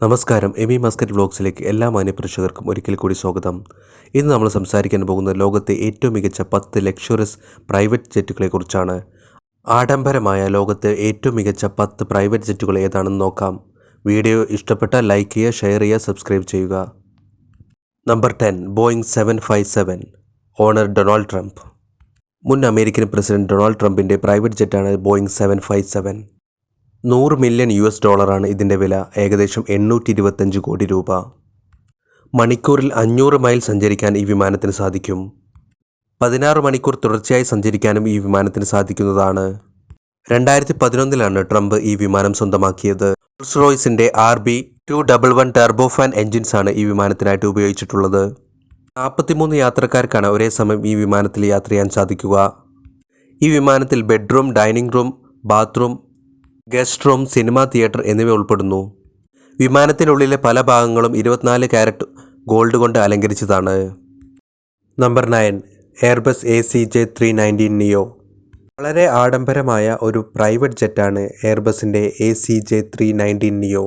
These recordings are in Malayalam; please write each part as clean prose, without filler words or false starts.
നമസ്കാരം. muscat വ്ലോഗ്സിലേക്ക് എല്ലാ മാന്യപ്രേക്ഷകർക്കും ഒരിക്കൽ കൂടി സ്വാഗതം. ഇന്ന് നമ്മൾ സംസാരിക്കാൻ പോകുന്നത് ലോകത്തെ ഏറ്റവും മികച്ച 10 ലക്ഷറിയസ് പ്രൈവറ്റ് ജെറ്റുകളെക്കുറിച്ചാണ്. ആഡംബരമായ ലോകത്തെ ഏറ്റവും മികച്ച 10 പ്രൈവറ്റ് ജെറ്റുകൾ ഏതാണെന്ന് നോക്കാം. വീഡിയോ ഇഷ്ടപ്പെട്ടാൽ ലൈക്ക് ചെയ്യുക, ഷെയർ ചെയ്യുക, സബ്സ്ക്രൈബ് ചെയ്യുക. Number 10, Boeing 757. Owner Donald Trump. മുൻ അമേരിക്കൻ പ്രസിഡന്റ് ഡൊണാൾഡ് ട്രംപിൻ്റെ പ്രൈവറ്റ് ജെറ്റാണ് ബോയിങ് 757. $100 മില്യൺ ഇതിൻ്റെ വില, ഏകദേശം 825 കോടി രൂപ. മണിക്കൂറിൽ 500 മൈൽ സഞ്ചരിക്കാൻ ഈ വിമാനത്തിന് സാധിക്കും. 16 മണിക്കൂർ തുടർച്ചയായി സഞ്ചരിക്കാനും ഈ വിമാനത്തിന് സാധിക്കുന്നതാണ്. 2011 ട്രംപ് ഈ വിമാനം സ്വന്തമാക്കിയത്. റോൾസ് റോയ്സിൻ്റെ RB211 ടർബോഫാൻ എൻജിൻസാണ് ഈ വിമാനത്തിനായിട്ട് ഉപയോഗിച്ചിട്ടുള്ളത്. 43 യാത്രക്കാർക്കാണ് ഒരേ സമയം ഈ വിമാനത്തിൽ യാത്ര ചെയ്യാൻ സാധിക്കുക. ഈ വിമാനത്തിൽ bedroom, dining room, bathroom, guest room, cinema theatre എന്നിവ ഉൾപ്പെടുന്നു. വിമാനത്തിനുള്ളിലെ പല ഭാഗങ്ങളും 24 കാരറ്റ് ഗോൾഡ് കൊണ്ട് അലങ്കരിച്ചതാണ്. Number 9, Airbus ACJ319neo. വളരെ ആഡംബരമായ ഒരു പ്രൈവറ്റ് ജെറ്റാണ് എയർബസിൻ്റെ ACJ319neo.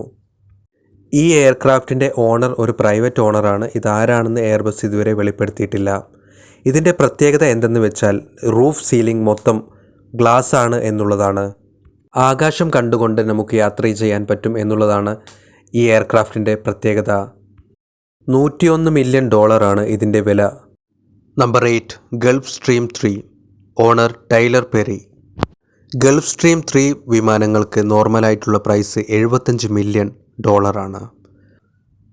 ഈ എയർക്രാഫ്റ്റിൻ്റെ ഓണർ ഒരു പ്രൈവറ്റ് ഓണറാണ്. ഇതാരാണെന്ന് എയർബസ് ഇതുവരെ വെളിപ്പെടുത്തിയിട്ടില്ല. ഇതിൻ്റെ പ്രത്യേകത എന്തെന്ന് വെച്ചാൽ റൂഫ് സീലിംഗ് മൊത്തം ഗ്ലാസ് ആണ് എന്നുള്ളതാണ്. ആകാശം കണ്ടുകൊണ്ട് നമുക്ക് യാത്ര ചെയ്യാൻ പറ്റും എന്നുള്ളതാണ് ഈ എയർക്രാഫ്റ്റിൻ്റെ പ്രത്യേകത. $101 മില്യൺ ഇതിൻ്റെ വില. Number 8, Gulfstream 3. Owner Tyler Perry. Gulfstream 3 വിമാനങ്ങൾക്ക് നോർമലായിട്ടുള്ള പ്രൈസ് $75 മില്യൺ ആണ്.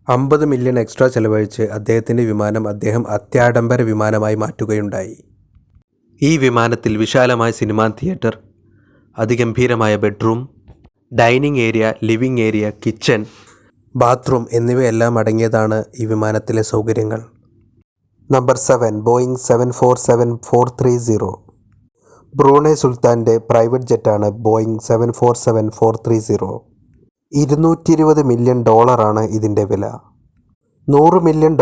50 മില്യൺ എക്സ്ട്രാ ചെലവഴിച്ച് അദ്ദേഹത്തിൻ്റെ വിമാനം അദ്ദേഹം അത്യാഡംബര വിമാനമായി മാറ്റുകയുണ്ടായി. ഈ വിമാനത്തിൽ വിശാലമായ സിനിമാ തിയേറ്റർ, അതിഗംഭീരമായ bedroom, dining area, living area, kitchen, bathroom എന്നിവയെല്ലാം അടങ്ങിയതാണ് ഈ വിമാനത്തിലെ സൗകര്യങ്ങൾ. Number 7, Boeing 747-430. ബ്രൂണൈ സുൽത്താൻ്റെ പ്രൈവറ്റ് ജെറ്റാണ് ബോയിങ് 747-430. $220 മില്യൺ ഇതിൻ്റെ വില. $100 മില്യൺ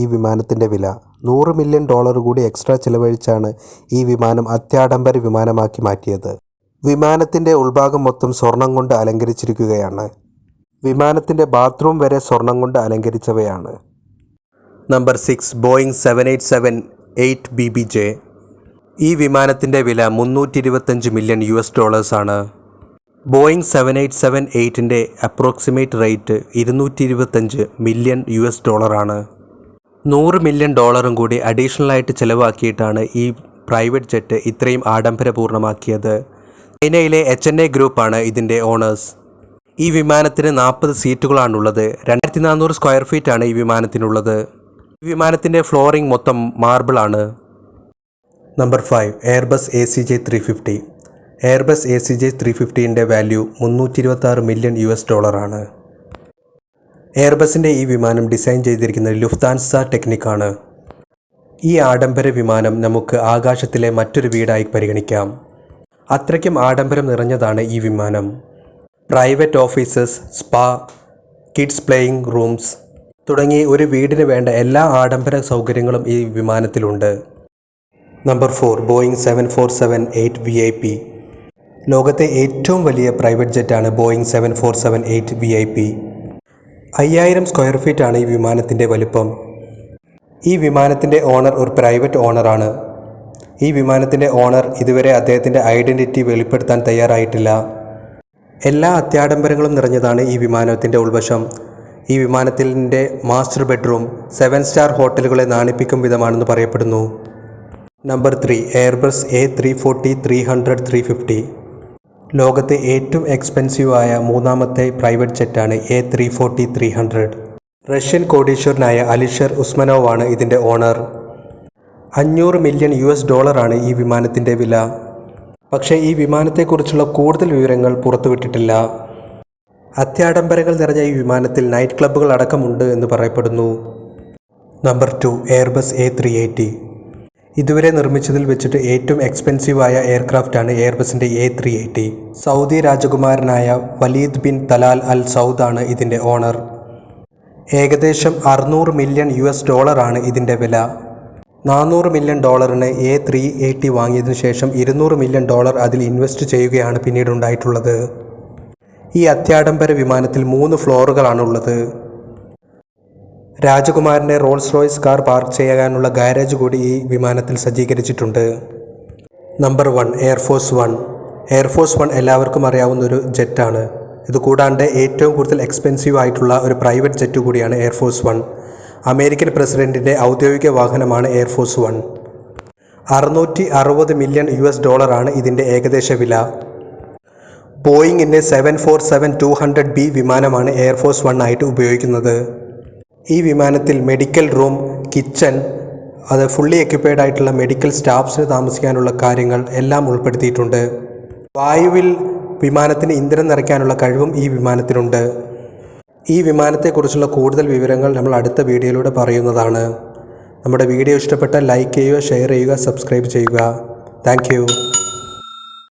ഈ വിമാനത്തിൻ്റെ വില. $100 മില്യൺ കൂടി എക്സ്ട്രാ ചിലവഴിച്ചാണ് ഈ വിമാനം അത്യാഡംബര വിമാനമാക്കി മാറ്റിയത്. വിമാനത്തിൻ്റെ ഉൾഭാഗം മൊത്തം സ്വർണം കൊണ്ട് അലങ്കരിച്ചിരിക്കുകയാണ്. വിമാനത്തിൻ്റെ ബാത്റൂം വരെ സ്വർണം കൊണ്ട് അലങ്കരിച്ചവയാണ്. Number 6, Boeing 787-8BBJ. ഈ വിമാനത്തിൻ്റെ വില $325 മില്യൺ ആണ്. ബോയിങ് 787-8ൻ്റെ അപ്രോക്സിമേറ്റ് റേറ്റ് $225 മില്യൺ ആണ്. $100 മില്യൺ കൂടി അഡീഷണലായിട്ട് ചിലവാക്കിയിട്ടാണ് ഈ പ്രൈവറ്റ് ജെറ്റ് ഇത്രയും ആഡംബരപൂർണ്ണമാക്കിയത്. ചൈനയിലെ HNA ഗ്രൂപ്പാണ് ഇതിൻ്റെ ഓണേഴ്സ്. ഈ വിമാനത്തിന് 40 സീറ്റുകളാണുള്ളത്. 2400 സ്ക്വയർ ഫീറ്റാണ് ഈ വിമാനത്തിനുള്ളത്. ഈ വിമാനത്തിൻ്റെ ഫ്ലോറിംഗ് മൊത്തം മാർബിളാണ്. Number 5, Airbus ACJ350. എയർബസ് ACJ350ൻ്റെ വാല്യൂ $326 മില്യൺ ആണ്. എയർബസിൻ്റെ ഈ വിമാനം ഡിസൈൻ ചെയ്തിരിക്കുന്നത് ലുഫ്താൻസ ടെക്നിക്കാണ്. ഈ ആഡംബര വിമാനം നമുക്ക് ആകാശത്തിലെ മറ്റൊരു വീടായി പരിഗണിക്കാം. അത്രയ്ക്കും ആഡംബരം നിറഞ്ഞതാണ് ഈ വിമാനം. Private offices, spa, kids playing rooms തുടങ്ങി ഒരു വീടിന് വേണ്ട എല്ലാ ആഡംബര സൗകര്യങ്ങളും ഈ വിമാനത്തിലുണ്ട്. Number 4, Boeing 747-8VIP. ലോകത്തെ ഏറ്റവും വലിയ പ്രൈവറ്റ് ജെറ്റാണ് ബോയിങ് 747-8VIP. 5000 സ്ക്വയർ ഫീറ്റാണ് ഈ വിമാനത്തിൻ്റെ വലുപ്പം. ഈ വിമാനത്തിൻ്റെ ഓണർ ഒരു പ്രൈവറ്റ് ഓണറാണ്. ഈ വിമാനത്തിൻ്റെ ഓണർ ഇതുവരെ അദ്ദേഹത്തിൻ്റെ ഐഡൻറ്റിറ്റി വെളിപ്പെടുത്താൻ തയ്യാറായിട്ടില്ല. എല്ലാ അത്യാഡംബരങ്ങളും നിറഞ്ഞതാണ് ഈ വിമാനത്തിൻ്റെ ഉൾവശം. ഈ വിമാനത്തിൻ്റെ മാസ്റ്റർ ബെഡ്റൂം 7 സ്റ്റാർ ഹോട്ടലുകളെ നാണിപ്പിക്കും വിധമാണെന്ന് പറയപ്പെടുന്നു. Number 3, Airbus A340-300-350. ലോകത്തെ ഏറ്റവും എക്സ്പെൻസീവായ മൂന്നാമത്തെ പ്രൈവറ്റ് ജെറ്റാണ് A340-300. റഷ്യൻ കോടീശ്വരനായ അലിഷർ ഉസ്മനോവാണ് ഇതിൻ്റെ ഓണർ. $500 മില്യൺ ആണ് ഈ വിമാനത്തിൻ്റെ വില. പക്ഷേ ഈ വിമാനത്തെക്കുറിച്ചുള്ള കൂടുതൽ വിവരങ്ങൾ പുറത്തുവിട്ടിട്ടില്ല. അത്യാഡംബരങ്ങൾ നിറഞ്ഞ ഈ വിമാനത്തിൽ നൈറ്റ് ക്ലബ്ബുകൾ അടക്കമുണ്ട് എന്ന് പറയപ്പെടുന്നു. Number 2, Airbus A380. ഇതുവരെ നിർമ്മിച്ചതിൽ വെച്ചിട്ട് ഏറ്റവും എക്സ്പെൻസീവായ എയർക്രാഫ്റ്റാണ് എയർബസിൻ്റെ A380. സൗദി രാജകുമാരനായ Waleed bin Talal al Saud ആണ് ഇതിൻ്റെ ഓണർ. ഏകദേശം $600 മില്യൺ ആണ് ഇതിൻ്റെ വില. $400 മില്യൺ A380 വാങ്ങിയതിനു ശേഷം $200 മില്യൺ അതിൽ ഇൻവെസ്റ്റ് ചെയ്യുകയാണ് പിന്നീട് ഉണ്ടായിട്ടുള്ളത്. ഈ അത്യാഡംബര വിമാനത്തിൽ 3 ഫ്ലോറുകളാണുള്ളത്. രാജകുമാരൻ്റെ റോൾസ് റോയ്സ് കാർ പാർക്ക് ചെയ്യാനുള്ള ഗാരേജ് കൂടി ഈ വിമാനത്തിൽ സജ്ജീകരിച്ചിട്ടുണ്ട്. Number 1 air force 1. എയർഫോഴ്സ് 1 എല്ലാവർക്കും അറിയാവുന്ന ഒരു ജെറ്റാണ്. ഇതുകൂടാണ്ട് ഏറ്റവും കൂടുതൽ എക്സ്പെൻസീവ് ആയിട്ടുള്ള ഒരു പ്രൈവറ്റ് ജെറ്റ് കൂടിയാണ് എയർഫോഴ്സ് 1. അമേരിക്കൻ പ്രസിഡന്റിൻ്റെ ഔദ്യോഗിക വാഹനമാണ് എയർഫോഴ്സ് 1. $660 മില്യൺ ഇതിൻ്റെ ഏകദേശ വില. ബോയിങ്ങിൻ്റെ 747-200B വിമാനമാണ് എയർഫോഴ്സ് 1 ആയിട്ട് ഉപയോഗിക്കുന്നത്. ഈ വിമാനത്തിൽ മെഡിക്കൽ റൂം, കിച്ചൺ, അത് ഫുള്ളി എക്യുപ്പൈഡ് ആയിട്ടുള്ള മെഡിക്കൽ സ്റ്റാഫ്സിന് താമസിക്കാനുള്ള കാര്യങ്ങൾ എല്ലാം ഉൾപ്പെടുത്തിയിട്ടുണ്ട്. വായുവിൽ വിമാനത്തിന് ഇന്ധനം നിറയ്ക്കാനുള്ള കഴിവും ഈ വിമാനത്തിനുണ്ട്. ഈ വിമാനത്തെക്കുറിച്ചുള്ള കൂടുതൽ വിവരങ്ങൾ നമ്മൾ അടുത്ത വീഡിയോയിലൂടെ പറയുന്നതാണ്. നമ്മുടെ വീഡിയോ ഇഷ്ടപ്പെട്ടാൽ ലൈക്ക് ചെയ്യുക, ഷെയർ ചെയ്യുക, സബ്സ്ക്രൈബ് ചെയ്യുക. താങ്ക്